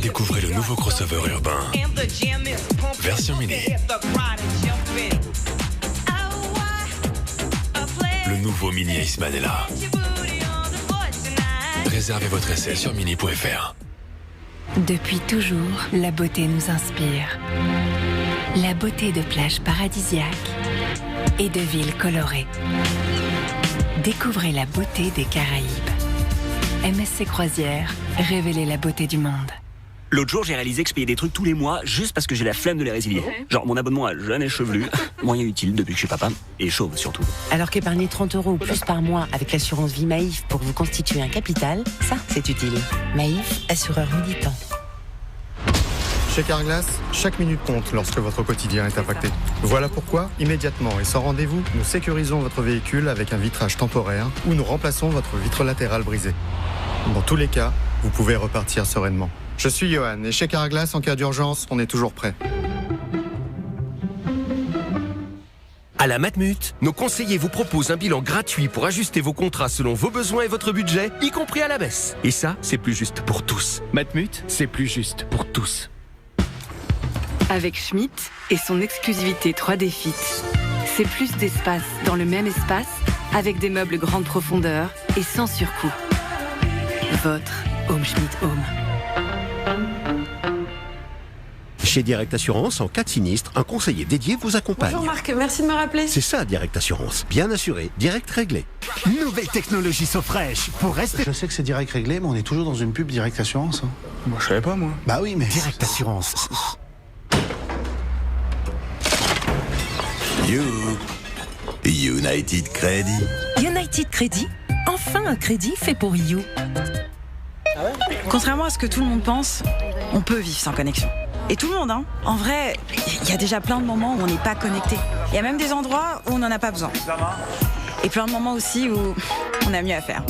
Découvrez le nouveau crossover urbain. Version mini. Le nouveau Mini Iceman est là. Réservez votre essai sur mini.fr. Depuis toujours, la beauté nous inspire. La beauté de plages paradisiaques et de villes colorées. Découvrez la beauté des Caraïbes. MSC Croisières, révélez la beauté du monde. L'autre jour, j'ai réalisé que je payais des trucs tous les mois juste parce que j'ai la flemme de les résilier. Genre mon abonnement à Jeune et Chevelu, moyen utile depuis que je suis papa, et chauve surtout. Alors qu'épargner 30 € ou plus par mois avec l'assurance vie Maïf pour vous constituer un capital, ça, c'est utile. Maïf, assureur militant. Chez Carglass, chaque minute compte lorsque votre quotidien est impacté. Voilà pourquoi, immédiatement et sans rendez-vous, nous sécurisons votre véhicule avec un vitrage temporaire ou nous remplaçons votre vitre latérale brisée. Dans tous les cas, vous pouvez repartir sereinement. Je suis Johan et chez Carglass, en cas d'urgence, on est toujours prêt. À la Matmut, nos conseillers vous proposent un bilan gratuit pour ajuster vos contrats selon vos besoins et votre budget, y compris à la baisse. Et ça, c'est plus juste pour tous. Matmut, c'est plus juste pour tous. Avec Schmitt et son exclusivité 3D Fit, c'est plus d'espace dans le même espace avec des meubles grande profondeur et sans surcoût. Votre Home Schmitt Home. Chez Direct Assurance, en cas de sinistre, un conseiller dédié vous accompagne. Bonjour Marc, merci de me rappeler. C'est ça, Direct Assurance. Bien assuré, direct réglé. Nouvelle technologie SoFresh pour rester... Je sais que c'est direct réglé, mais on est toujours dans une pub Direct Assurance. Moi, je savais pas, moi. Bah oui, mais... Direct Assurance. United Credit. United Credit. Enfin un crédit fait pour You. Contrairement à ce que tout le monde pense, on peut vivre sans connexion. Et tout le monde, hein. En vrai, il y a déjà plein de moments où on n'est pas connecté. Il y a même des endroits où on n'en a pas besoin. Et plein de moments aussi où on a mieux à faire.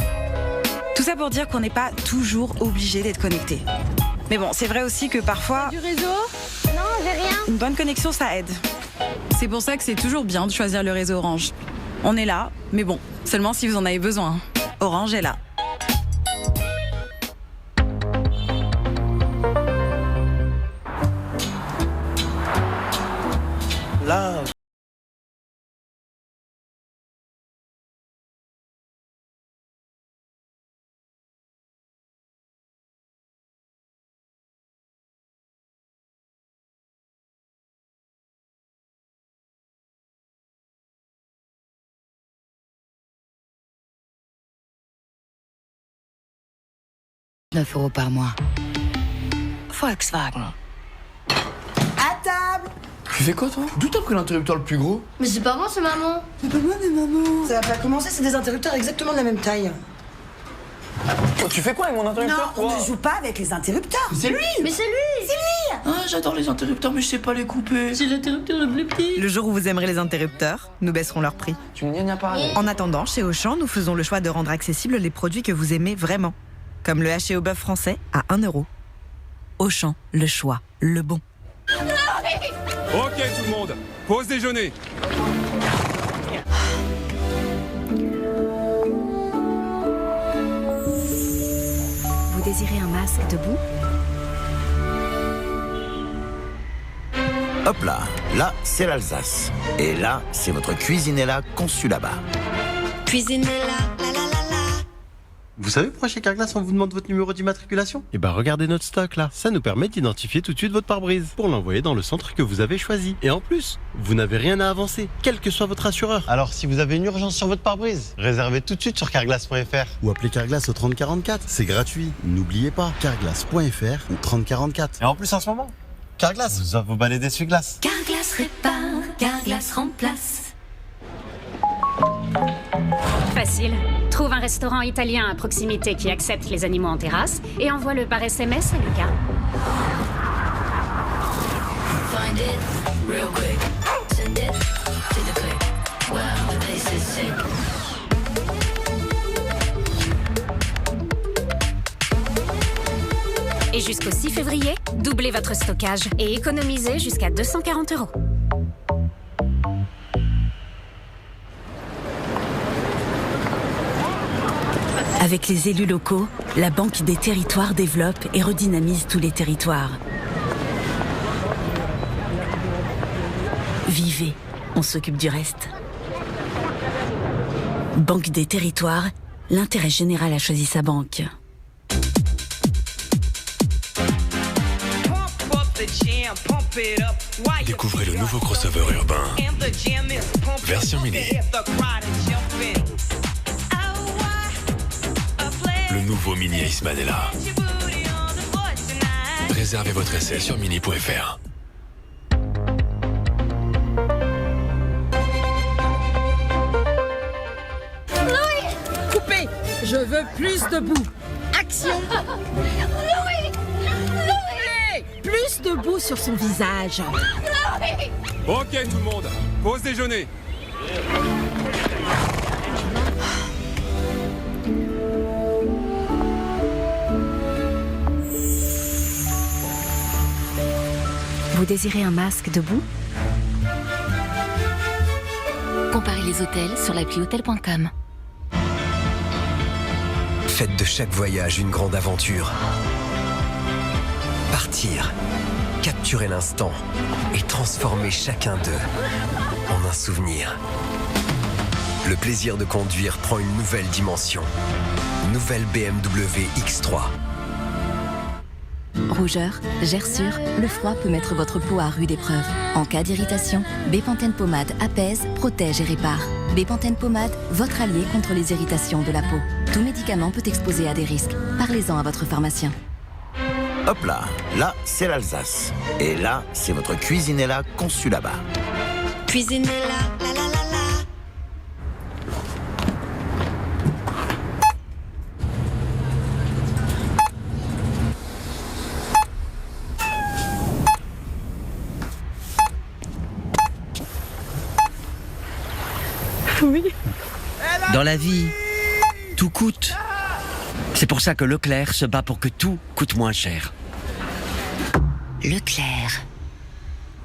Tout ça pour dire qu'on n'est pas toujours obligé d'être connecté. Mais bon, c'est vrai aussi que parfois... Du réseau ? Non, j'ai rien. Une bonne connexion, ça aide. C'est pour ça que c'est toujours bien de choisir le réseau Orange. On est là, mais bon, seulement si vous en avez besoin. Orange est là. Là... €9 par mois. Volkswagen. À table! Tu fais quoi, toi? D'où t'as pris l'interrupteur le plus gros? Mais c'est pas moi, c'est maman. C'est pas moi, mais maman. Ça va pas commencer, c'est des interrupteurs exactement de la même taille. Oh, tu fais quoi avec mon interrupteur? Non, on ne joue pas avec les interrupteurs. C'est lui! Mais c'est lui! C'est lui! Ah, j'adore les interrupteurs, mais je sais pas les couper. C'est l'interrupteur le plus petit. Le jour où vous aimerez les interrupteurs, nous baisserons leur prix. Tu me n'y as pas. En attendant, chez Auchan, nous faisons le choix de rendre accessibles les produits que vous aimez vraiment. Comme le haché au bœuf français à 1 €. Auchan, le choix, le bon. Ok tout le monde, pause déjeuner. Vous désirez un masque debout ? Hop là, là c'est l'Alsace. Et là, c'est votre cuisinella conçue là-bas. Cuisinella, la la la la. Vous savez pourquoi chez Carglass on vous demande votre numéro d'immatriculation? Eh ben regardez notre stock là, ça nous permet d'identifier tout de suite votre pare-brise pour l'envoyer dans le centre que vous avez choisi. Et en plus, vous n'avez rien à avancer, quel que soit votre assureur. Alors si vous avez une urgence sur votre pare-brise, réservez tout de suite sur carglass.fr ou appelez Carglass au 3044, c'est gratuit. N'oubliez pas, carglass.fr ou 3044. Et en plus en ce moment, Carglass vous offre vos balais d'essuie-glace. Carglass répare, Carglass remplace. Facile. Trouve un restaurant italien à proximité qui accepte les animaux en terrasse et envoie-le par SMS à Lucas. Et jusqu'au 6 février, doublez votre stockage et économisez jusqu'à 240 €. Avec les élus locaux, la Banque des territoires développe et redynamise tous les territoires. Vivez, on s'occupe du reste. Banque des territoires, l'intérêt général a choisi sa banque. Découvrez le nouveau crossover urbain. Version mini. Le nouveau Mini Iceman est là. Réservez votre essai sur mini.fr. Coupé. Je veux plus de boue. Action. Plus de boue sur son visage. Ok tout le monde, pause déjeuner. Vous désirez un masque de boue? Comparez les hôtels sur l'appli hôtel.com. Faites de chaque voyage une grande aventure. Partir, capturer l'instant et transformer chacun d'eux en un souvenir. Le plaisir de conduire prend une nouvelle dimension. Nouvelle BMW X3. Rougeur, gerçure, le froid peut mettre votre peau à rude épreuve. En cas d'irritation, Bepanthen Pommade apaise, protège et répare. Bepanthen Pommade, votre allié contre les irritations de la peau. Tout médicament peut exposer à des risques. Parlez-en à votre pharmacien. Hop là, là c'est l'Alsace. Et là, c'est votre Cuisinella conçue là-bas. Cuisinella, la la la la. Oui. Dans la vie, tout coûte. C'est pour ça que Leclerc se bat pour que tout coûte moins cher. Leclerc.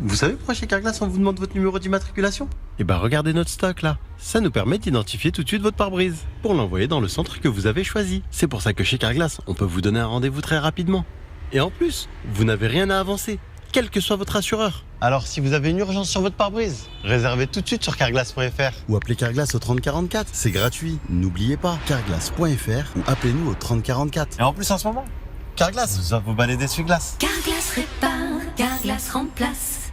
Vous savez pourquoi chez Carglass on vous demande votre numéro d'immatriculation? Eh ben regardez notre stock là. Ça nous permet d'identifier tout de suite votre pare-brise pour l'envoyer dans le centre que vous avez choisi. C'est pour ça que chez Carglass, on peut vous donner un rendez-vous très rapidement. Et en plus, vous n'avez rien à avancer, quel que soit votre assureur. Alors si vous avez une urgence sur votre pare-brise, réservez tout de suite sur carglass.fr. Ou appelez Carglass au 3044, c'est gratuit. N'oubliez pas, carglass.fr ou appelez-nous au 3044. Et en plus en ce moment, Carglass vous offre vos balais d'essuie-glace. Carglass répare, Carglass remplace.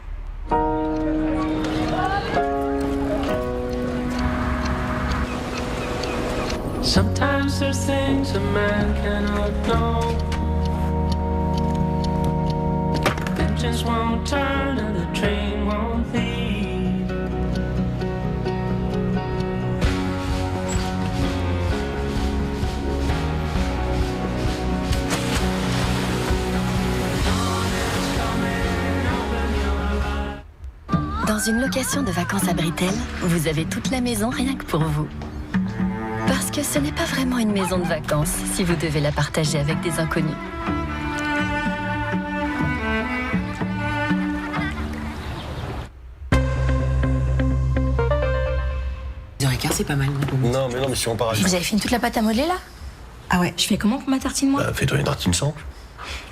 Sometimes there's things a man cannot know. Engines won't turn and the train won't leave. Dans une location de vacances à Britel, vous avez toute la maison rien que pour vous. Parce que ce n'est pas vraiment une maison de vacances si vous devez la partager avec des inconnus. C'est pas mal. Non, mais si on part à... Vous avez fini toute la pâte à modeler là? Ah ouais, je fais comment pour ma tartine moi? Fais-toi une tartine sans.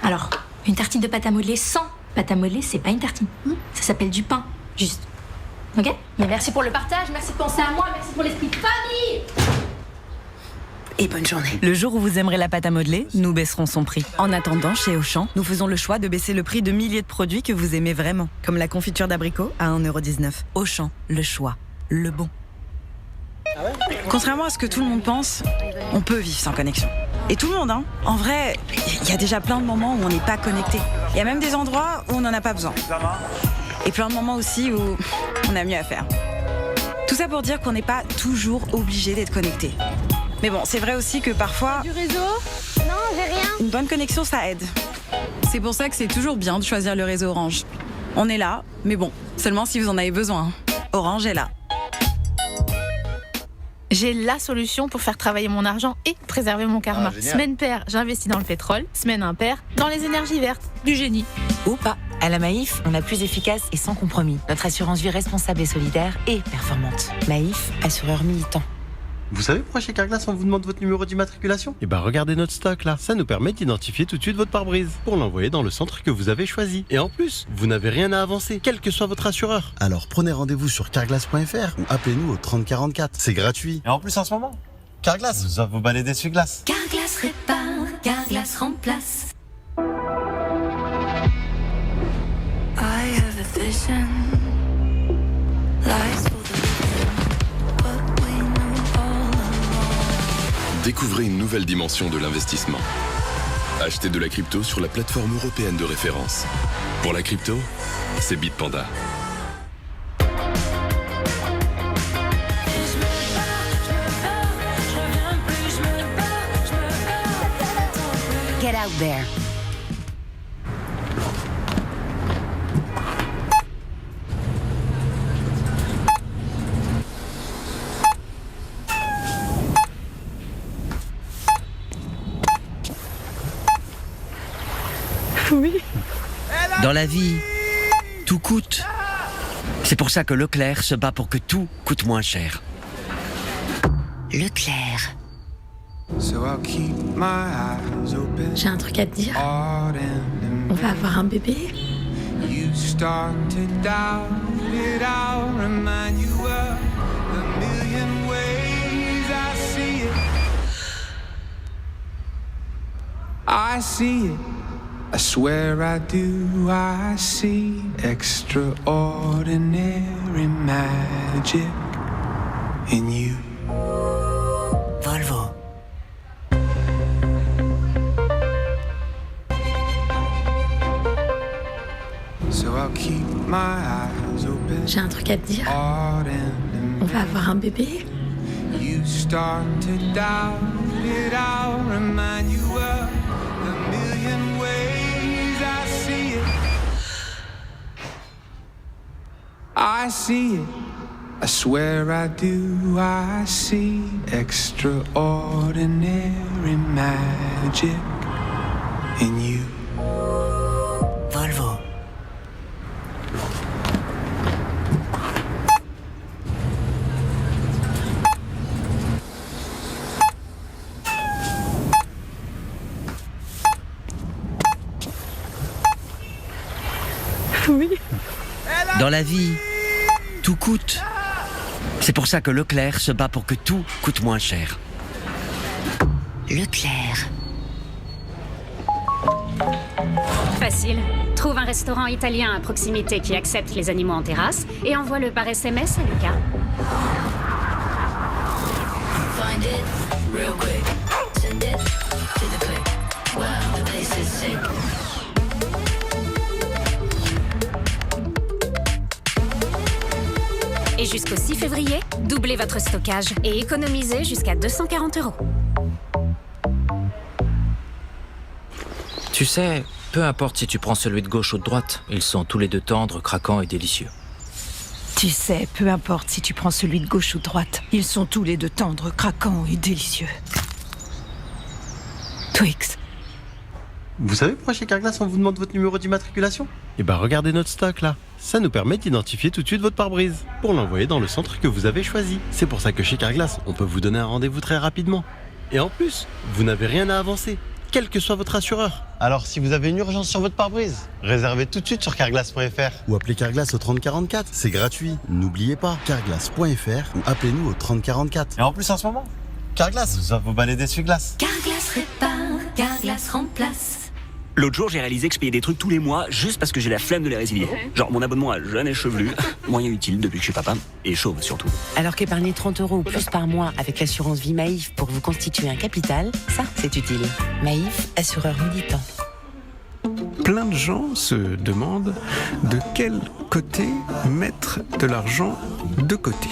Alors, une tartine de pâte à modeler sans pâte à modeler, c'est pas une tartine. Ça s'appelle du pain, juste. Ok? Mais merci pour le partage, merci de penser à moi, merci pour l'esprit de famille. Et bonne journée. Le jour où vous aimerez la pâte à modeler, nous baisserons son prix. En attendant, chez Auchan, nous faisons le choix de baisser le prix de milliers de produits que vous aimez vraiment, comme la confiture d'abricot à 1,19 €. Auchan, le choix, le bon. Contrairement à ce que tout le monde pense, on peut vivre sans connexion. Et tout le monde, hein. En vrai, il y a déjà plein de moments où on n'est pas connecté. Il y a même des endroits où on n'en a pas besoin. Et plein de moments aussi où on a mieux à faire. Tout ça pour dire qu'on n'est pas toujours obligé d'être connecté. Mais bon, c'est vrai aussi que parfois... Du réseau? Non, j'ai rien. Une bonne connexion, ça aide. C'est pour ça que c'est toujours bien de choisir le réseau Orange. On est là, mais bon, seulement si vous en avez besoin. Orange est là. J'ai la solution pour faire travailler mon argent et préserver mon karma. Semaine paire, j'investis dans le pétrole. Semaine impaire, dans les énergies vertes. Du génie. Ou pas. À la Maïf, on a plus efficace et sans compromis. Notre assurance vie responsable et solidaire et performante. Maïf, assureur militant. Vous savez pourquoi chez Carglass on vous demande votre numéro d'immatriculation? Regardez notre stock là, ça nous permet d'identifier tout de suite votre pare-brise pour l'envoyer dans le centre que vous avez choisi. Et en plus, vous n'avez rien à avancer, quel que soit votre assureur. Alors prenez rendez-vous sur carglass.fr ou appelez-nous au 30 44. C'est gratuit. Et en plus en ce moment, Carglass vous offre vos balais d'essuie-glace. Carglass répare, Carglass remplace. I have a vision. Lies for the living, but we know all along. Découvrez une nouvelle dimension de l'investissement. Achetez de la crypto sur la plateforme européenne de référence. Pour la crypto, c'est Bitpanda. Get out there. Oui. Dans la vie, tout coûte. C'est pour ça que Leclerc se bat pour que tout coûte moins cher. Leclerc. J'ai un truc à te dire. On va avoir un bébé. I see it. I swear I do. I see extraordinary magic in you. Volvo. So I'll keep my eyes open. J'ai un truc à te dire. On va avoir un bébé. You start to doubt it. I'll remind you of the million ways I see it. I see it. I swear I do. I see extraordinary magic in you. Volvo. Oui. Dans la vie, tout coûte. C'est pour ça que Leclerc se bat pour que tout coûte moins cher. Leclerc. Facile. Trouve un restaurant italien à proximité qui accepte les animaux en terrasse et envoie-le par SMS à Lucas. Find it real quick. Send it to the click. Wow, the place is sick. Et jusqu'au 6 février, doublez votre stockage et économisez jusqu'à 240 €. Tu sais, peu importe si tu prends celui de gauche ou de droite, ils sont tous les deux tendres, craquants et délicieux. Tu sais, peu importe si tu prends celui de gauche ou de droite, ils sont tous les deux tendres, craquants et délicieux. Twix. Vous savez pourquoi chez Carglass on vous demande votre numéro d'immatriculation? Regardez notre stock là, ça nous permet d'identifier tout de suite votre pare-brise pour l'envoyer dans le centre que vous avez choisi. C'est pour ça que chez Carglass, on peut vous donner un rendez-vous très rapidement. Et en plus, vous n'avez rien à avancer, quel que soit votre assureur. Alors si vous avez une urgence sur votre pare-brise, réservez tout de suite sur carglass.fr. Ou appelez Carglass au 30 44, c'est gratuit. N'oubliez pas, carglass.fr ou appelez-nous au 30 44. Et en plus en ce moment, Carglass vous offre vos balais d'essuie-glace. Carglass répare, Carglass remplace. L'autre jour, j'ai réalisé que je payais des trucs tous les mois juste parce que j'ai la flemme de les résilier. Genre mon abonnement à Jeune et Chevelu, moyen utile depuis que je suis papa, et chauve surtout. Alors qu'épargner 30 € ou plus par mois avec l'assurance vie Maïf pour vous constituer un capital, ça, c'est utile. Maïf, assureur militant. Plein de gens se demandent de quel côté mettre de l'argent de côté.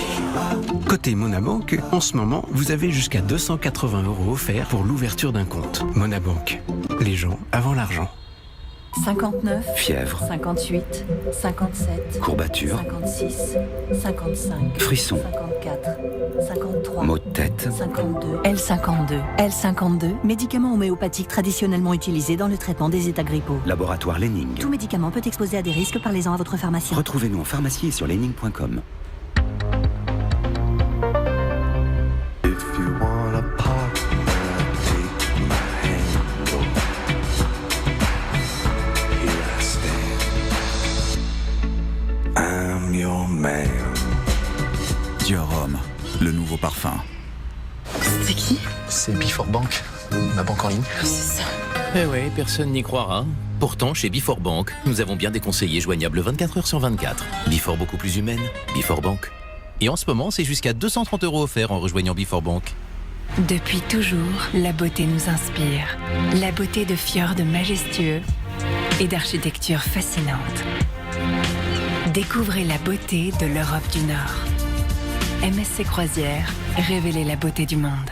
Côté Monabank, en ce moment, vous avez jusqu'à 280 € offerts pour l'ouverture d'un compte. Monabank, les gens avant l'argent. 59, Fièvre, 58, 57, courbature, 56, 55, frisson, 54, 53, maux de tête, 52, L52. L52, médicament homéopathique traditionnellement utilisé dans le traitement des états grippaux. laboratoire Lenning. Tout médicament peut exposer à des risques, parlez-en à votre pharmacien. Retrouvez-nous en pharmacie et sur lenning.com. Dior Homme, le nouveau parfum. C'est qui? C'est Before Bank, ma banque en ligne. C'est ça. Eh ouais, personne n'y croira. Pourtant, chez Before Bank, nous avons bien des conseillers joignables 24 heures sur 24. Before beaucoup plus humaine, Before Bank. Et en ce moment, c'est jusqu'à 230 € offerts en rejoignant Before Bank. Depuis toujours, la beauté nous inspire. La beauté de fjords majestueux et d'architecture fascinante. Découvrez la beauté de l'Europe du Nord. MSC Croisières, révélez la beauté du monde.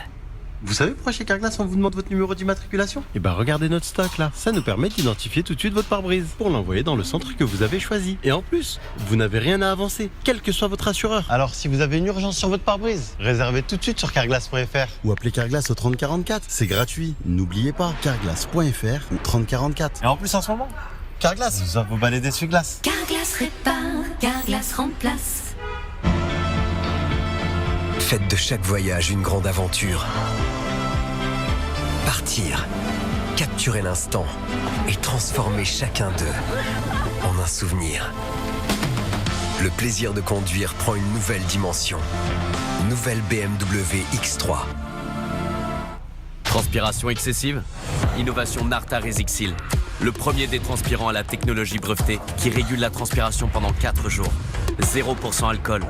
Vous savez pourquoi chez Carglass on vous demande votre numéro d'immatriculation? Eh ben regardez notre stock là, ça nous permet d'identifier tout de suite votre pare-brise pour l'envoyer dans le centre que vous avez choisi. Et en plus, vous n'avez rien à avancer, quel que soit votre assureur. Alors si vous avez une urgence sur votre pare-brise, réservez tout de suite sur carglass.fr. Ou appelez Carglass au 3044, c'est gratuit. N'oubliez pas, carglass.fr ou 3044. Et en plus en ce moment, Carglass vous offre vos balais d'essuie-glace. Carglass répare, Carglass remplace. Faites de chaque voyage une grande aventure. Partir, capturer l'instant et transformer chacun d'eux en un souvenir. Le plaisir de conduire prend une nouvelle dimension. Nouvelle BMW X3. Transpiration excessive? Innovation Narta Resixil. Le premier des transpirants à la technologie brevetée qui régule la transpiration pendant 4 jours. 0% alcool.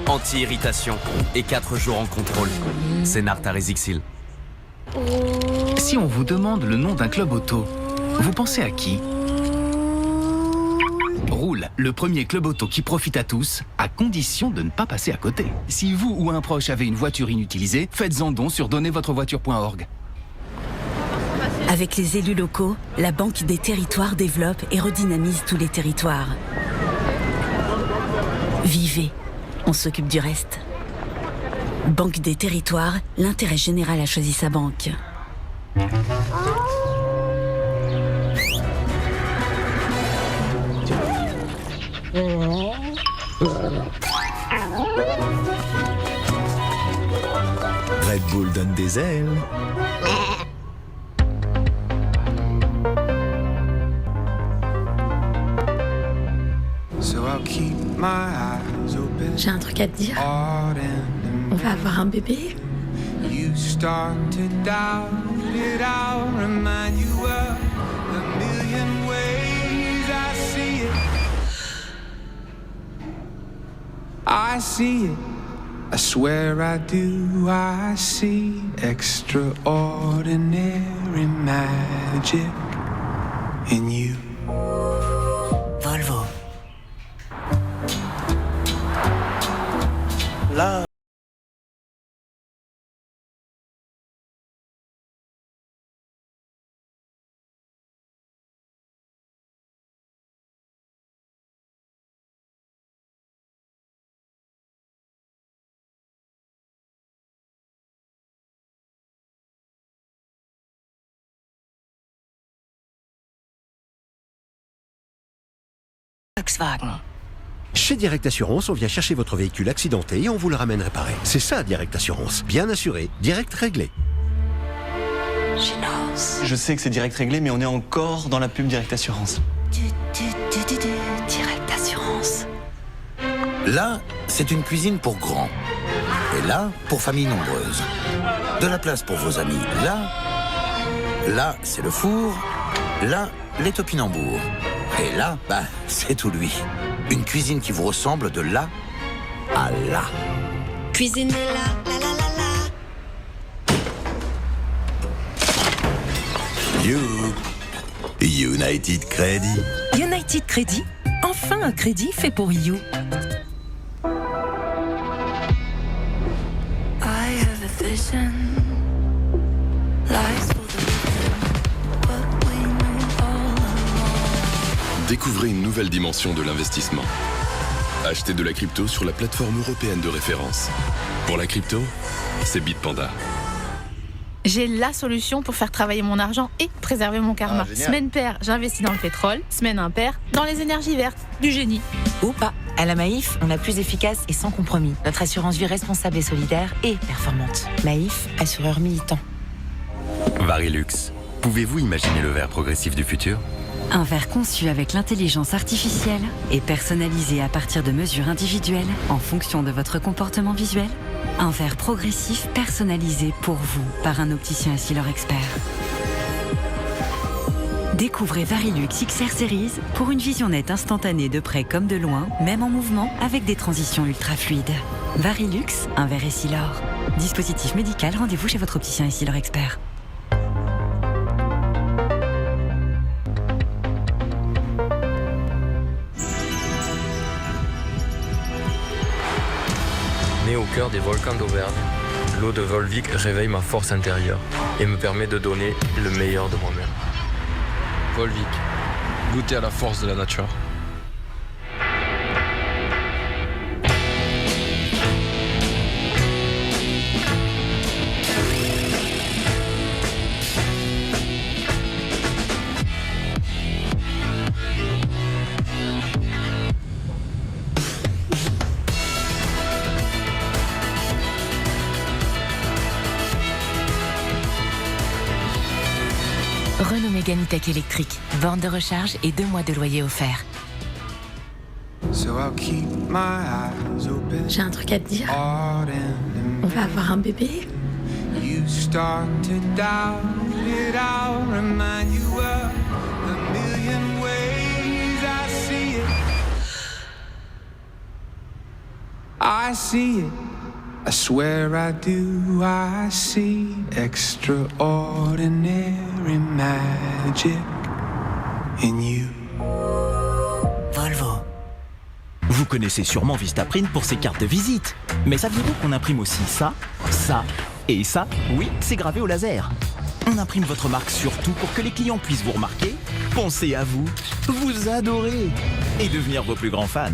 Anti-irritation et 4 jours en contrôle. C'est Narta Resixil. Si on vous demande le nom d'un club auto, vous pensez à qui? Roule, le premier club auto qui profite à tous, à condition de ne pas passer à côté. Si vous ou un proche avez une voiture inutilisée, faites-en don sur donnezvotrevoiture.org. Avec les élus locaux, la Banque des Territoires développe et redynamise tous les territoires. Vivez, on s'occupe du reste. Banque des Territoires, l'intérêt général a choisi sa banque. Red Bull donne des ailes. J'ai un truc à te dire. On va avoir un bébé. I see it, I swear I do, I see extraordinary magic in you. Volvo. Là. Volkswagen. Chez Direct Assurance, on vient chercher votre véhicule accidenté et on vous le ramène réparé. C'est ça, Direct Assurance. Bien assuré, direct réglé. Génose. Je sais que c'est Direct Réglé, mais on est encore dans la pub Direct Assurance. Direct Assurance. Là, c'est une cuisine pour grands. Et là, pour familles nombreuses. De la place pour vos amis. Là, c'est le four. Là, les topinambours. Et là, c'est tout lui. Une cuisine qui vous ressemble de là à là. Cuisine est là, la la la la. United Credit. United Credit, enfin un crédit fait pour You. I have a vision. Lies for the what we know all along. Découvrez une nouvelle dimension de l'investissement. Achetez de la crypto sur la plateforme européenne de référence. Pour la crypto, c'est Bitpanda. J'ai la solution pour faire travailler mon argent et préserver mon karma. Semaine paire, j'investis dans le pétrole. Semaine impaire, dans les énergies vertes. Du génie. Ou pas. À la Maïf, on a plus efficace et sans compromis. Notre assurance vie responsable et solidaire et performante. Maïf, assureur militant. Varilux. Pouvez-vous imaginer le verre progressif du futur? Un verre conçu avec l'intelligence artificielle et personnalisé à partir de mesures individuelles en fonction de votre comportement visuel. Un verre progressif personnalisé pour vous par un opticien Essilor expert. Découvrez Varilux XR Series pour une vision nette instantanée de près comme de loin, même en mouvement, avec des transitions ultra fluides. Varilux, un verre Essilor. Dispositif médical, rendez-vous chez votre opticien Essilor expert. Né au cœur des volcans d'Auvergne, l'eau de Volvic réveille ma force intérieure et me permet de donner le meilleur de moi-même. Volvic, goûtez à la force de la nature. Renault Mégane E-Tech électrique, borne de recharge et 2 mois de loyer offert. J'ai un truc à te dire. On va avoir un bébé. I see it. I swear I do. I see extraordinary magic in you. Volvo. Vous connaissez sûrement Vistaprint pour ses cartes de visite. Mais saviez-vous qu'on imprime aussi ça, ça et ça? Oui, c'est gravé au laser. On imprime votre marque surtout pour que les clients puissent vous remarquer, penser à vous, vous adorer et devenir vos plus grands fans.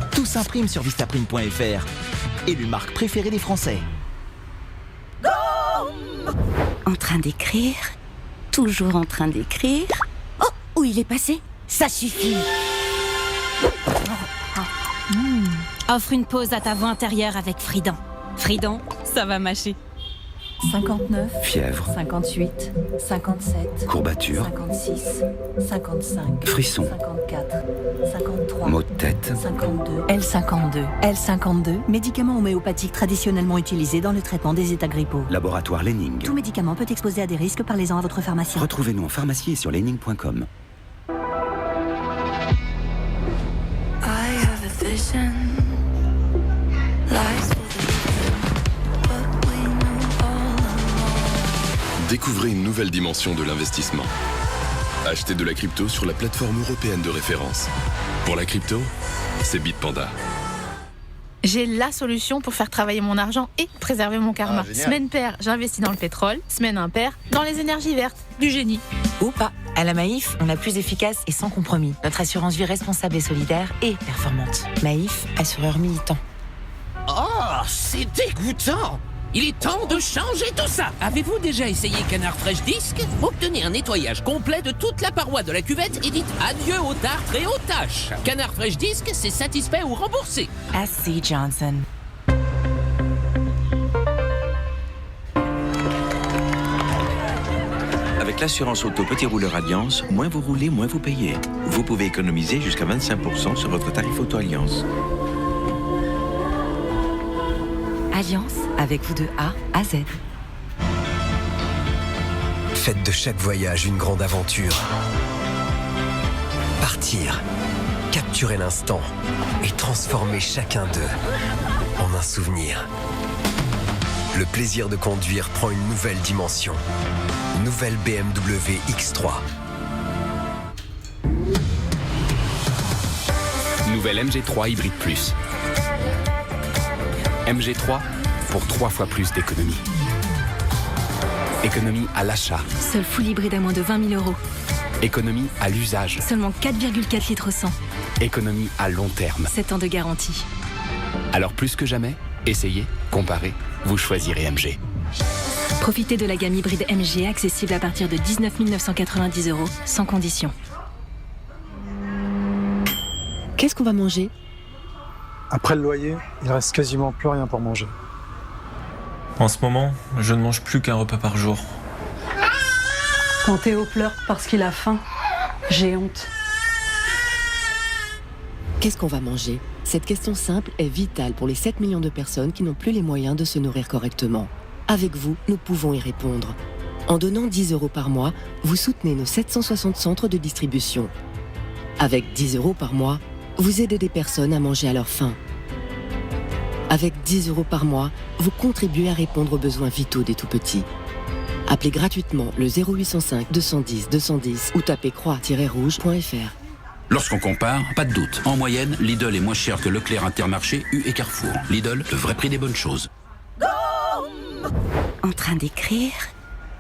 Tout s'imprime sur Vistaprint.fr. Élue marque préférée des Français. En train d'écrire. Toujours en train d'écrire. Oh, où il est passé? Ça suffit. Offre une pause à ta voix intérieure avec Frident. Frident, ça va mâcher. 59, Fièvre, 58, 57, courbature, 56, 55, frisson, 54, 53, maux de tête, 52. L52. L52, médicament homéopathique traditionnellement utilisé dans le traitement des états grippaux. laboratoire Lenning. Tout médicament peut exposer à des risques, parlez-en à votre pharmacien. Retrouvez-nous en pharmacie et sur lenning.com. I have a vision. Découvrez une nouvelle dimension de l'investissement. Achetez de la crypto sur la plateforme européenne de référence. Pour la crypto, c'est Bitpanda. J'ai la solution pour faire travailler mon argent et préserver mon karma. Semaine paire, j'investis dans le pétrole. Semaine impaire, dans les énergies vertes. Du génie. Ou pas. À la Maïf, on la plus efficace et sans compromis. Notre assurance vie responsable et solidaire et performante. Maïf, assureur militant. Oh, c'est dégoûtant! Il est temps de changer tout ça. Avez-vous déjà essayé Canard Fresh Disc? Obtenez un nettoyage complet de toute la paroi de la cuvette et dites adieu aux tartres et aux taches. Canard Fresh Disc, c'est satisfait ou remboursé. SC Johnson. Avec l'assurance auto Petit Rouleur Alliance, moins vous roulez, moins vous payez. Vous pouvez économiser jusqu'à 25% sur votre tarif auto Alliance. Alliance, avec vous de A à Z. Faites de chaque voyage une grande aventure. Partir, capturer l'instant et transformer chacun d'eux en un souvenir. Le plaisir de conduire prend une nouvelle dimension. Nouvelle BMW X3. Nouvelle MG3 Hybrid Plus. MG3 pour 3 fois plus d'économie. Économie à l'achat. Seul full hybride à moins de 20 000 €. Économie à l'usage. Seulement 4,4 litres au 100. Économie à long terme. 7 ans de garantie. Alors plus que jamais, essayez, comparez, vous choisirez MG. Profitez de la gamme hybride MG accessible à partir de 19 990 €, sans condition. Qu'est-ce qu'on va manger? Après le loyer, il reste quasiment plus rien pour manger. En ce moment, je ne mange plus qu'un repas par jour. Quand Théo pleure parce qu'il a faim, J'ai honte. Qu'est-ce qu'on va manger? Cette question simple est vitale pour les 7 millions de personnes qui n'ont plus les moyens de se nourrir correctement. Avec vous, nous pouvons y répondre. En donnant 10 € par mois, vous soutenez nos 760 centres de distribution. Avec 10 € par mois, vous aidez des personnes à manger à leur faim. Avec 10 € par mois, vous contribuez à répondre aux besoins vitaux des tout-petits. Appelez gratuitement le 0805 210 210 ou tapez croix-rouge.fr. Lorsqu'on compare, pas de doute. En moyenne, Lidl est moins cher que Leclerc, Intermarché, U et Carrefour. Lidl, le vrai prix des bonnes choses. En train d'écrire.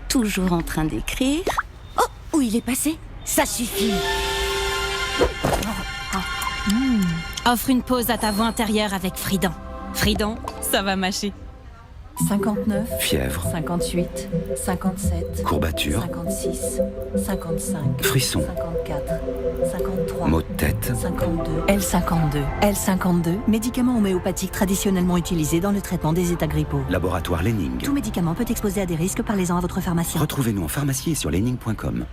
Toujours en train d'écrire. Oh, où il est passé? Ça suffit. Offre une pause à ta voix intérieure avec Frident. Frident, ça va mâcher. 59, Fièvre, 58, 57, courbature, 56, 55, frisson, 54, 53, maux de tête, 52, L52. L52, médicament homéopathique traditionnellement utilisé dans le traitement des états grippaux. laboratoire Lenning. Tout médicament peut exposer à des risques, parlez-en à votre pharmacien. Retrouvez-nous en pharmacie et sur lenning.com.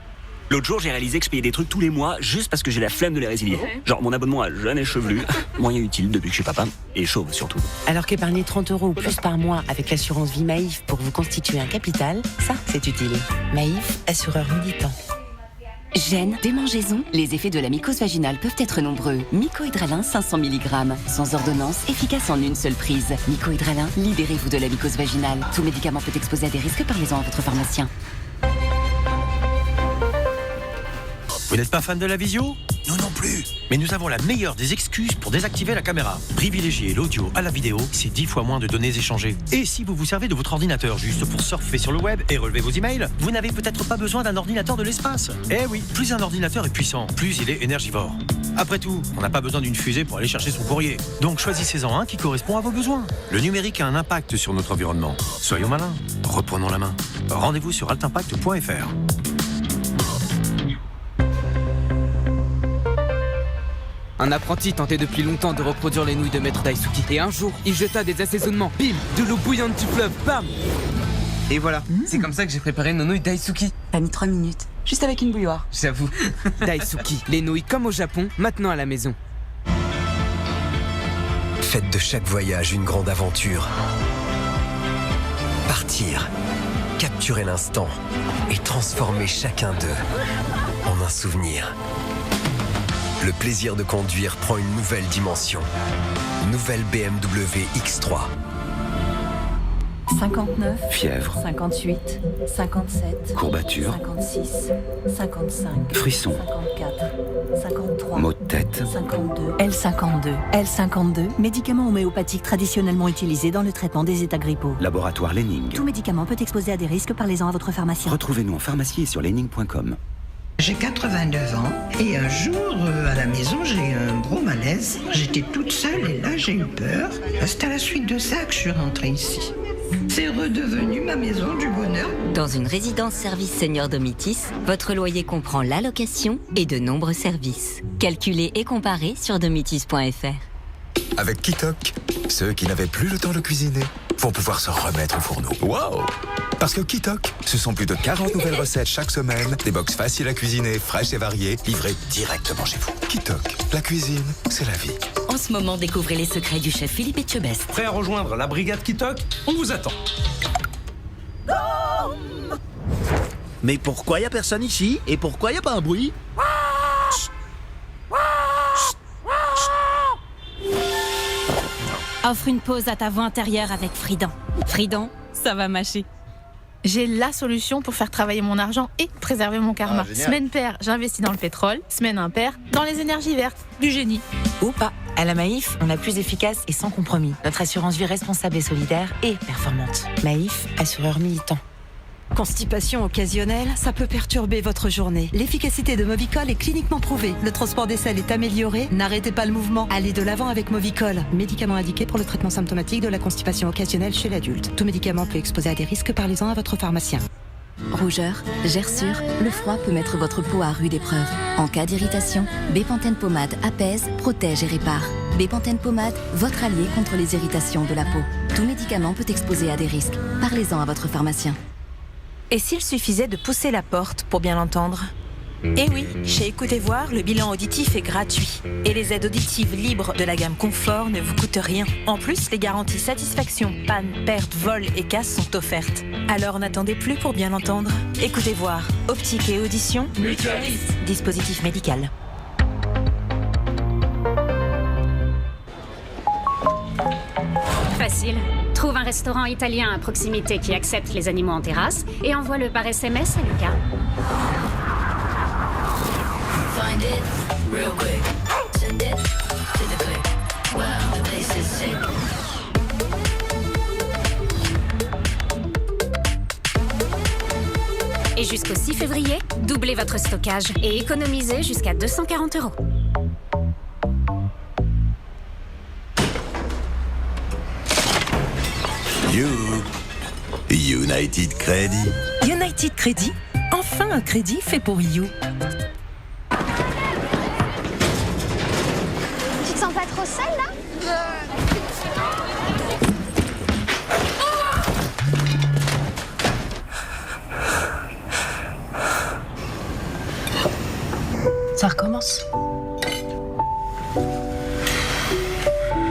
L'autre jour, j'ai réalisé que je payais des trucs tous les mois juste parce que j'ai la flemme de les résilier. Genre mon abonnement à Jeune et Chevelu, moyen utile depuis que je suis papa, et chauve surtout. Alors qu'épargner 30 € ou plus par mois avec l'assurance vie Maïf pour vous constituer un capital, ça, c'est utile. Maïf, assureur militant. Gêne, démangeaison, les effets de la mycose vaginale peuvent être nombreux. Mycohydralin 500 mg, sans ordonnance, efficace en une seule prise. Mycohydralin, libérez-vous de la mycose vaginale. Tout médicament peut exposer à des risques, parlez-en à votre pharmacien. Vous n'êtes pas fan de la visio? Nous non plus. Mais nous avons la meilleure des excuses pour désactiver la caméra. Privilégier l'audio à la vidéo, c'est 10 fois moins de données échangées. Et si vous vous servez de votre ordinateur juste pour surfer sur le web et relever vos emails, vous n'avez peut-être pas besoin d'un ordinateur de l'espace. Eh oui, plus un ordinateur est puissant, plus il est énergivore. Après tout, on n'a pas besoin d'une fusée pour aller chercher son courrier. Donc choisissez-en un qui correspond à vos besoins. Le numérique a un impact sur notre environnement. Soyons malins, reprenons la main. Rendez-vous sur altimpact.fr. Un apprenti tentait depuis longtemps de reproduire les nouilles de Maître Daisuke. Et un jour, il jeta des assaisonnements. Bim! De l'eau bouillante du fleuve. Bam! Et voilà, c'est comme ça que j'ai préparé nos nouilles Daisuke. T'as mis 3 minutes, juste avec une bouilloire. J'avoue. Daisuke, les nouilles comme au Japon, maintenant à la maison. Faites de chaque voyage une grande aventure. Partir, capturer l'instant et transformer chacun d'eux en un souvenir. Le plaisir de conduire prend une nouvelle dimension. Nouvelle BMW X3. 59, fièvre, 58, 57, courbature, 56, 55, frisson, 54, 53, maux de tête, 52, L52. L52, médicament homéopathique traditionnellement utilisé dans le traitement des états grippaux. laboratoire Lenning. Tout médicament peut exposer à des risques, parlez-en à votre pharmacien. Retrouvez-nous en pharmacie et sur lenning.com. J'ai 89 ans et un jour, à la maison, j'ai eu un gros malaise. J'étais toute seule et là, j'ai eu peur. C'est à la suite de ça que je suis rentrée ici. C'est redevenu ma maison du bonheur. Dans une résidence service senior Domitis, votre loyer comprend l'allocation et de nombreux services. Calculez et comparez sur domitis.fr. Avec Kitok, ceux qui n'avaient plus le temps de cuisiner vont pouvoir se remettre au fourneau. Waouh! Parce que Kitok, ce sont plus de 40 nouvelles recettes chaque semaine, des box faciles à cuisiner, fraîches et variées, livrées directement chez vous. Kitok, la cuisine, c'est la vie. En ce moment, découvrez les secrets du chef Philippe Etchebest. Prêt à rejoindre la brigade Kitok? On vous attend. Mais pourquoi y a personne ici? Et pourquoi y a pas un bruit? Offre une pause à ta voix intérieure avec Frident. Frident, ça va mâcher. J'ai la solution pour faire travailler mon argent et préserver mon karma. Semaine paire, j'investis dans le pétrole. Semaine impaire, dans les énergies vertes. Du génie. Ou pas. À la Maïf, on a plus efficace et sans compromis. Notre assurance vie responsable et solidaire et performante. Maïf, assureur militant. Constipation occasionnelle, ça peut perturber votre journée. L'efficacité de Movicol est cliniquement prouvée. Le transport des selles est amélioré. N'arrêtez pas le mouvement. Allez de l'avant avec Movicol. Médicament indiqué pour le traitement symptomatique de la constipation occasionnelle chez l'adulte. Tout médicament peut exposer à des risques, parlez-en à votre pharmacien. Rougeur, gerçure, le froid peut mettre votre peau à rude épreuve. En cas d'irritation, Bepanthen Pommade apaise, protège et répare. Bepanthen Pommade, votre allié contre les irritations de la peau. Tout médicament peut exposer à des risques. Parlez-en à votre pharmacien. Et s'il suffisait de pousser la porte pour bien l'entendre? Et oui, chez Écoutez Voir, le bilan auditif est gratuit. Et les aides auditives libres de la gamme Confort ne vous coûtent rien. En plus, les garanties satisfaction, panne, perte, vol et casse sont offertes. Alors n'attendez plus pour bien l'entendre. Écoutez Voir, optique et audition, mutualiste. Dispositif médical. Facile. Trouve un restaurant italien à proximité qui accepte les animaux en terrasse et envoie-le par SMS à Lucas. Find it real quick. Send it to the click. Wow, the place is sick. Et jusqu'au 6 février, doublez votre stockage et économisez jusqu'à 240 €. United Credit. United Credit? Enfin un crédit fait pour You. Tu te sens pas trop seule là? Ça recommence.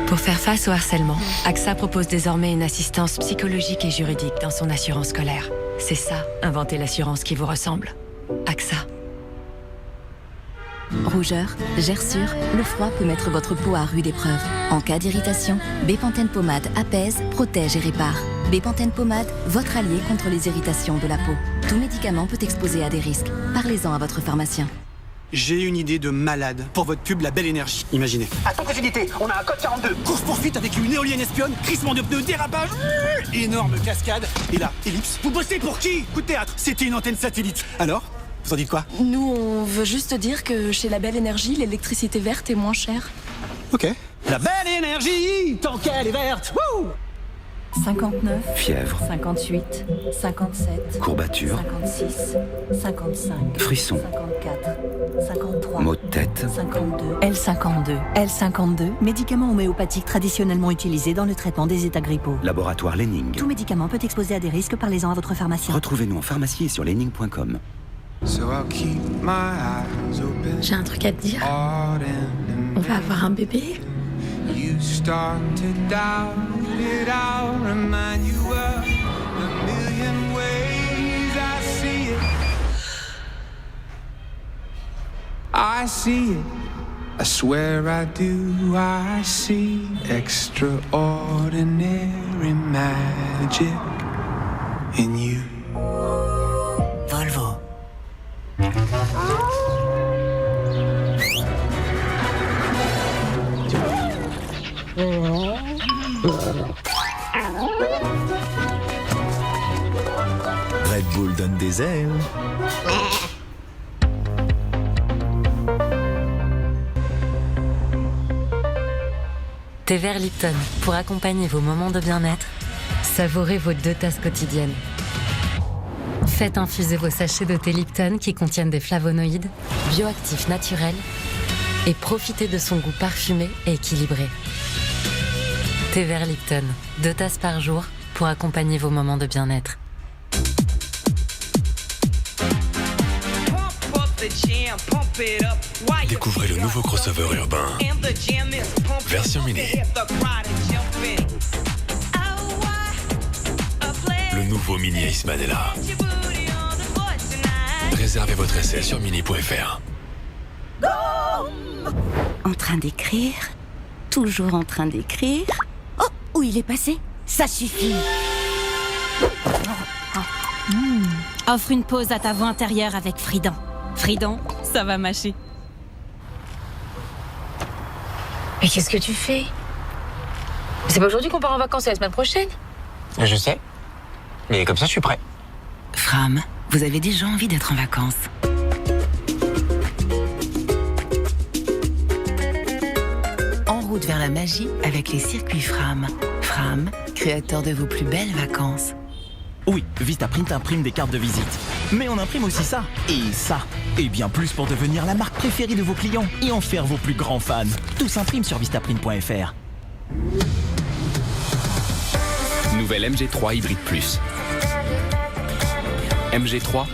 Pour faire face au harcèlement, AXA propose désormais une assistance psychologique et juridique dans son assurance scolaire. C'est ça, inventer l'assurance qui vous ressemble. AXA. Rougeur, gerçure, le froid peut mettre votre peau à rude épreuve. En cas d'irritation, Bepanthen Pommade apaise, protège et répare. Bepanthen Pommade, votre allié contre les irritations de la peau. Tout médicament peut exposer à des risques. Parlez-en à votre pharmacien. J'ai une idée de malade pour votre pub La Belle Énergie. Imaginez. Attention précipité, on a un code 42. Course-poursuite avec une éolienne espionne, crissement de pneus, dérapage, énorme cascade. Et là, ellipse. Vous bossez pour qui? Coup de théâtre. C'était une antenne satellite. Alors, vous en dites quoi? Nous, on veut juste dire que chez La Belle Énergie, l'électricité verte est moins chère. Ok. La Belle Énergie, tant qu'elle est verte. Wouh! 59, Fièvre, 58, 57, courbature, 56, 55, frisson, 54, 53, maux de tête, 52. L52. L52, médicament homéopathique traditionnellement utilisé dans le traitement des états grippaux. Laboratoire Lenning. Tout médicament peut exposer à des risques, parlez-en à votre pharmacien. Retrouvez-nous en pharmacie et sur lenning.com. J'ai un truc à te dire. On va avoir un bébé. You start to doubt it, I'll remind you of the million ways I see it. I see it, I swear I do, I see extraordinary magic in you. Volvo. Red Bull donne des ailes. Thé vert Lipton, pour accompagner vos moments de bien-être, savourez vos 2 tasses quotidiennes. Faites infuser vos sachets de thé Lipton qui contiennent des flavonoïdes, bioactifs naturels, et profitez de son goût parfumé et équilibré. Thé vert Lipton, 2 tasses par jour pour accompagner vos moments de bien-être. Découvrez le nouveau crossover urbain. Version mini. Le nouveau Mini Iceman est là. Réservez votre essai sur mini.fr. En train d'écrire, toujours en train d'écrire. Oh, où il est passé? Ça suffit. Offre une pause à ta voix intérieure avec Frident. Frident, ça va mâcher. Mais qu'est-ce que tu fais? C'est pas aujourd'hui qu'on part en vacances, c'est la semaine prochaine. Je sais. Mais comme ça, je suis prêt. Fram, vous avez déjà envie d'être en vacances. En route vers la magie avec les circuits Fram. Fram, créateur de vos plus belles vacances. Oui, Vistaprint imprime des cartes de visite. Mais on imprime aussi ça, et ça, et bien plus pour devenir la marque préférée de vos clients et en faire vos plus grands fans. Tout s'imprime sur Vistaprint.fr. Nouvelle MG3 Hybrid Plus. MG3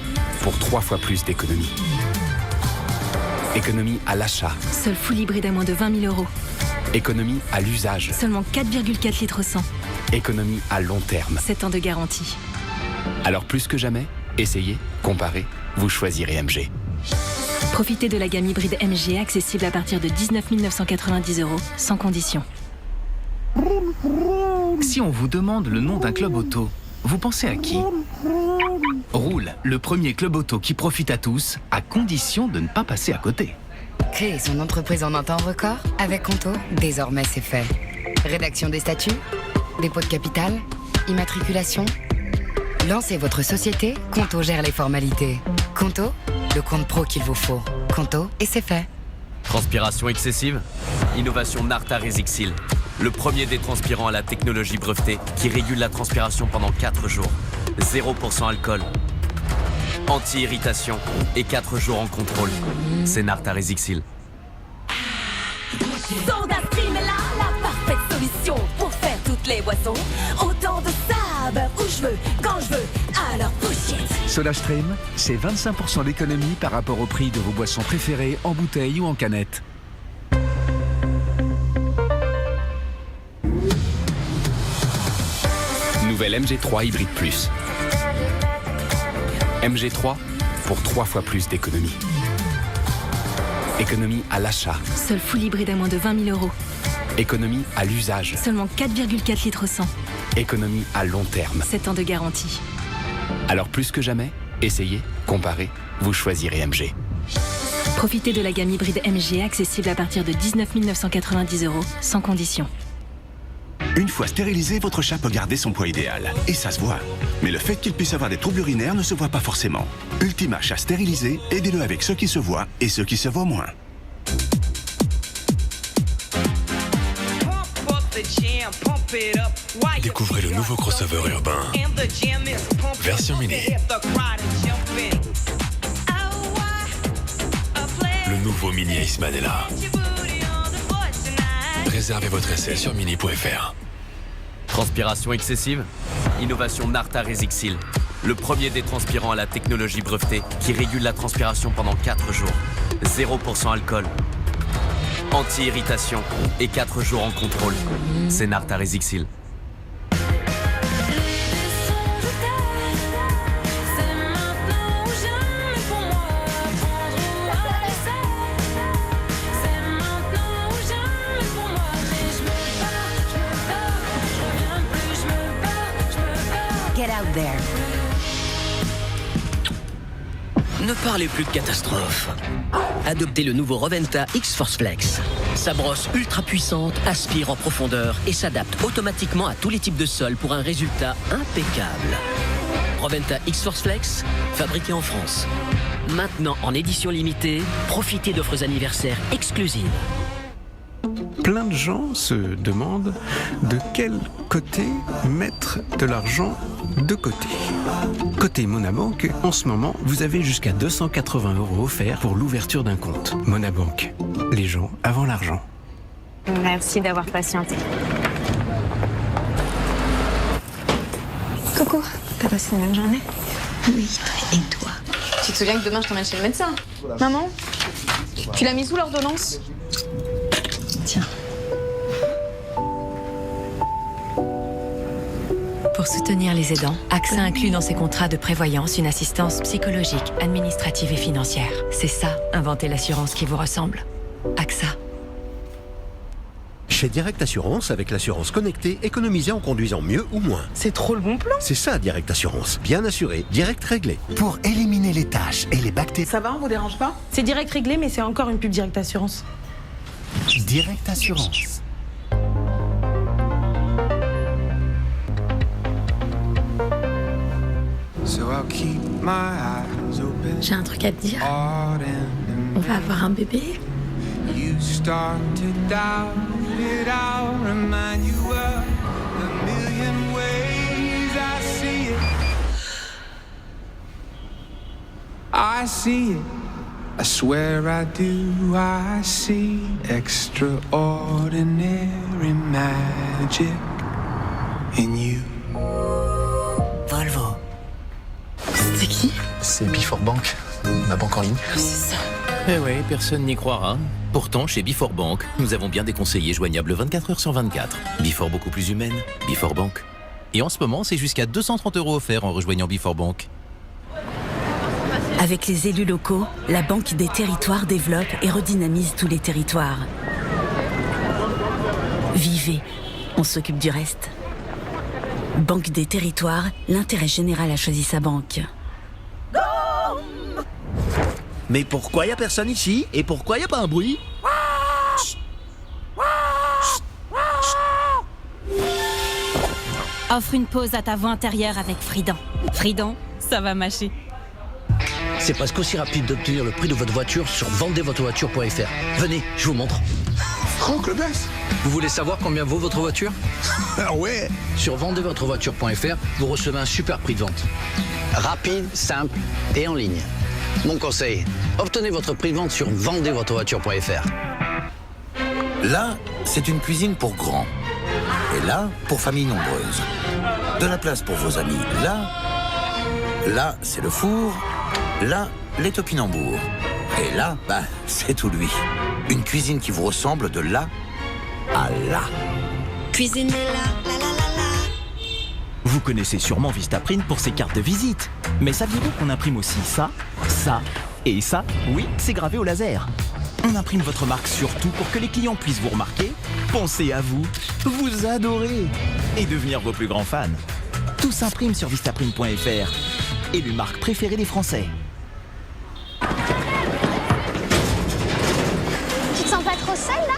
pour 3 fois plus d'économie. Économie à l'achat. Seul full hybride à moins de 20 000 €. Économie à l'usage. Seulement 4,4 litres au 100. Économie à long terme. 7 ans de garantie. Alors plus que jamais, essayez, comparez, vous choisirez MG. Profitez de la gamme hybride MG accessible à partir de 19 990 €, sans condition. Si on vous demande le nom d'un club auto, vous pensez à qui? Roule, le premier club auto qui profite à tous, à condition de ne pas passer à côté. Créer son entreprise en un temps record avec Conto, désormais c'est fait. Rédaction des statuts, dépôt de capital, immatriculation. Lancez votre société, Conto gère les formalités. Conto, le compte pro qu'il vous faut. Conto, et c'est fait. Transpiration excessive? Innovation Narta Resixil. Le premier des transpirants à la technologie brevetée qui régule la transpiration pendant 4 jours. 0% alcool. Anti-irritation et 4 jours en contrôle. C'est Narta Resixil. SodaStream est là, la parfaite solution pour faire toutes les boissons. Autant de saveurs où je veux, quand je veux, alors push it. SodaStream, c'est 25% d'économie par rapport au prix de vos boissons préférées en bouteille ou en canette. Nouvelle MG3 Hybrid Plus. MG3 pour 3 fois plus d'économie. Économie à l'achat. Seul full hybride à moins de 20 000 €. Économie à l'usage. Seulement 4,4 litres au 100. Économie à long terme. 7 ans de garantie. Alors plus que jamais, essayez, comparez, vous choisirez MG. Profitez de la gamme hybride MG accessible à partir de 19 990 €, sans condition. Une fois stérilisé, votre chat peut garder son poids idéal. Et ça se voit. Mais le fait qu'il puisse avoir des troubles urinaires ne se voit pas forcément. Ultima Chat stérilisé, aidez-le avec ceux qui se voient et ceux qui se voient moins. Découvrez le nouveau crossover urbain. Version mini. Le nouveau Mini Iceman est là. Réservez votre essai sur mini.fr. Transpiration excessive? Innovation Narta Resixil. Le premier des transpirants à la technologie brevetée qui régule la transpiration pendant 4 jours. 0% alcool. Anti-irritation et 4 jours en contrôle. C'est Narta Resixil. Get out there. Ne parlez plus de catastrophe. Adoptez le nouveau Roventa X-Force Flex. Sa brosse ultra puissante aspire en profondeur et s'adapte automatiquement à tous les types de sols pour un résultat impeccable. Roventa X-Force Flex, fabriqué en France. Maintenant en édition limitée, profitez d'offres anniversaires exclusives. Plein de gens se demandent de quel côté mettre de l'argent de côté. Côté Monabank, en ce moment, vous avez jusqu'à 280 € offerts pour l'ouverture d'un compte. Monabank, les gens avant l'argent. Merci d'avoir patienté. Coucou, t'as passé une bonne journée? Oui, et toi? Tu te souviens que demain je t'emmène chez le médecin? Maman, tu l'as mise où l'ordonnance? Tiens. Pour soutenir les aidants, AXA inclut dans ses contrats de prévoyance une assistance psychologique, administrative et financière. C'est ça, inventer l'assurance qui vous ressemble. AXA. Chez Direct Assurance, avec l'assurance connectée, économisez en conduisant mieux ou moins. C'est trop le bon plan. C'est ça, Direct Assurance. Bien assuré, direct réglé. Pour éliminer les tâches et les bactéries. Ça va, on vous dérange pas? C'est direct réglé, mais c'est encore une pub Direct Assurance. Direct Assurance. J'ai un truc à te dire. On va avoir un bébé. You started out it out, remind you of the million ways I see it. I see it. I swear I do. I see extraordinary magic in you. Volvo. C'est qui? C'est Before Bank, ma banque en ligne. C'est ça. Eh ouais, personne n'y croira. Pourtant, chez Before Bank, nous avons bien des conseillers joignables 24 heures sur 24. Before beaucoup plus humaine, Before Bank. Et en ce moment, c'est jusqu'à 230 € offerts en rejoignant Before Bank. Avec les élus locaux, la Banque des territoires développe et redynamise tous les territoires. Vivez, on s'occupe du reste. Banque des territoires, l'intérêt général a choisi sa banque. Mais pourquoi y a personne ici? Et pourquoi y a pas un bruit? Offre une pause à ta voix intérieure avec Frident. Frident, ça va mâcher. C'est presque aussi rapide d'obtenir le prix de votre voiture sur vendezvotrevoiture.fr. Venez, je vous montre. Franck Leboeuf. Vous voulez savoir combien vaut votre voiture? Ah ouais. Sur vendezvotrevoiture.fr, vous recevez un super prix de vente. Rapide, simple et en ligne. Mon conseil, obtenez votre prix de vente sur vendezvotrevoiture.fr. Là, c'est une cuisine pour grands. Et là, pour familles nombreuses. De la place pour vos amis. Là, c'est le four. Là, les topinambours. Et là, c'est tout lui. Une cuisine qui vous ressemble de là à là. Cuisine là, Vous connaissez sûrement Vistaprint pour ses cartes de visite. Mais saviez-vous qu'on imprime aussi ça, ça et ça? Oui, c'est gravé au laser. On imprime votre marque surtout pour que les clients puissent vous remarquer, penser à vous, vous adorer et devenir vos plus grands fans. Tout s'imprime sur Vistaprint.fr. Élue marque préférée des Français. Tu te sens pas trop seule là?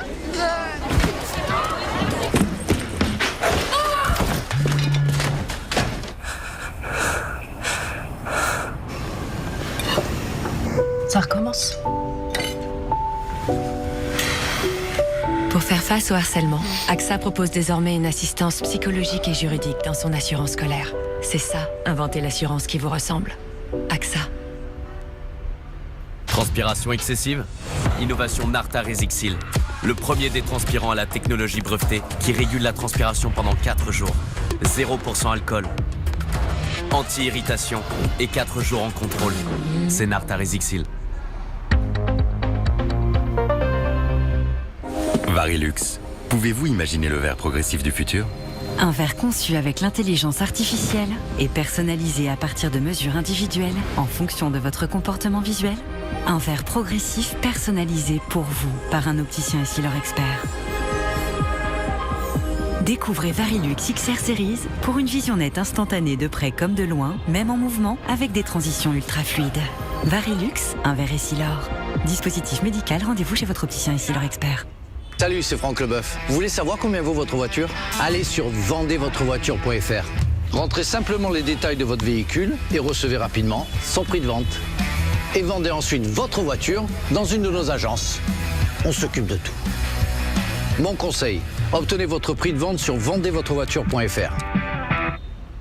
Ça recommence. Pour faire face au harcèlement, AXA propose désormais une assistance psychologique et juridique dans son assurance scolaire. C'est ça, inventer l'assurance qui vous ressemble. AXA. Transpiration excessive? Innovation Narta Resixil. Le premier détranspirant à la technologie brevetée qui régule la transpiration pendant 4 jours. 0% alcool. Anti-irritation et 4 jours en contrôle. C'est Narta Resixil. Varilux, pouvez-vous imaginer le verre progressif du futur? Un verre conçu avec l'intelligence artificielle et personnalisé à partir de mesures individuelles en fonction de votre comportement visuel. Un verre progressif personnalisé pour vous par un opticien Essilor expert. Découvrez Varilux XR Series pour une vision nette instantanée de près comme de loin, même en mouvement, avec des transitions ultra fluides. Varilux, un verre Essilor. Dispositif médical, rendez-vous chez votre opticien Essilor expert. Salut, c'est Franck Leboeuf. Vous voulez savoir combien vaut votre voiture? Allez sur vendezvotrevoiture.fr. Rentrez simplement les détails de votre véhicule et recevez rapidement son prix de vente. Et vendez ensuite votre voiture dans une de nos agences. On s'occupe de tout. Mon conseil, obtenez votre prix de vente sur vendezvotrevoiture.fr.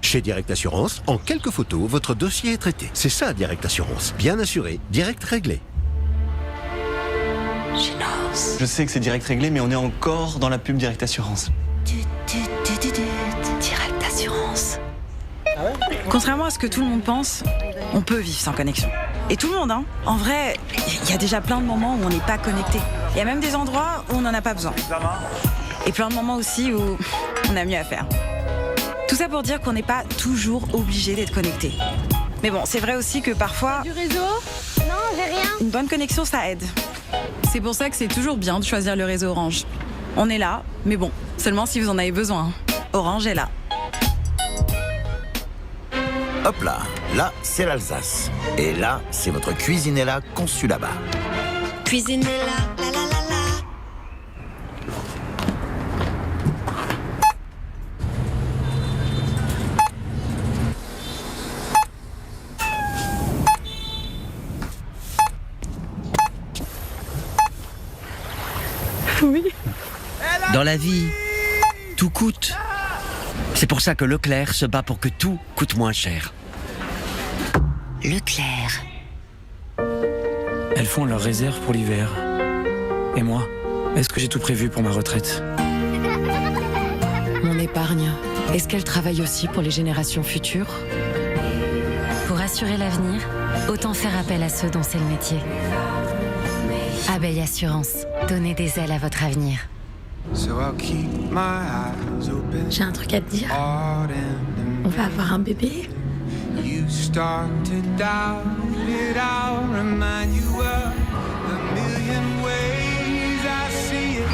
Chez Direct Assurance, en quelques photos, votre dossier est traité. C'est ça, Direct Assurance. Bien assuré, direct réglé. Je sais que c'est direct réglé, mais on est encore dans la pub Direct Assurance. Direct Assurance. Contrairement à ce que tout le monde pense, on peut vivre sans connexion. Et tout le monde, hein. En vrai, il y a déjà plein de moments où on n'est pas connecté. Il y a même des endroits où on n'en a pas besoin. Et plein de moments aussi où on a mieux à faire. Tout ça pour dire qu'on n'est pas toujours obligé d'être connecté. Mais bon, c'est vrai aussi que parfois... Du réseau? Non, j'ai rien. Une bonne connexion, ça aide. C'est pour ça que c'est toujours bien de choisir le réseau Orange. On est là, mais bon, seulement si vous en avez besoin. Orange est là. Hop là, là c'est l'Alsace. Et là, c'est votre cuisinella conçue là-bas. Cuisinella, Oui. Dans la vie, tout coûte. C'est pour ça que Leclerc se bat pour que tout coûte moins cher. Leclerc. Elles font leurs réserves pour l'hiver. Et moi, est-ce que j'ai tout prévu pour ma retraite? Mon épargne, est-ce qu'elle travaille aussi pour les générations futures? Pour assurer l'avenir, autant faire appel à ceux dont c'est le métier. Abeille Assurance. Donnez des ailes à votre avenir. J'ai un truc à te dire. On va avoir un bébé. You start to doubt it, I'll remind you of the million ways I see it.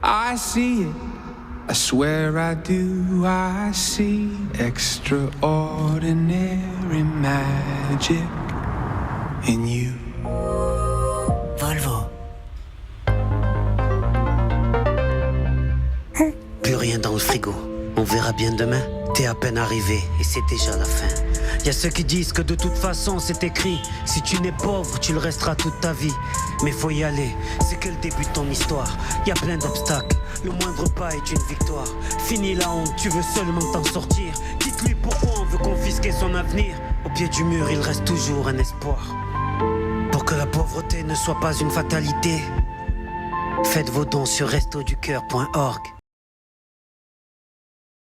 I see it. I swear I do. I see extraordinary magic in you. Volvo. Plus rien dans le frigo. On verra bien demain. T'es à peine arrivé et c'est déjà la fin. Y'a ceux qui disent que de toute façon c'est écrit. Si tu n'es pauvre, tu le resteras toute ta vie. Mais faut y aller, c'est que le début de ton histoire. Y'a plein d'obstacles, le moindre pas est une victoire. Fini la honte, tu veux seulement t'en sortir. Dites-lui pourquoi on veut confisquer son avenir. Au pied du mur, il reste toujours un espoir. Pour que la pauvreté ne soit pas une fatalité, faites vos dons sur restoducoeur.org.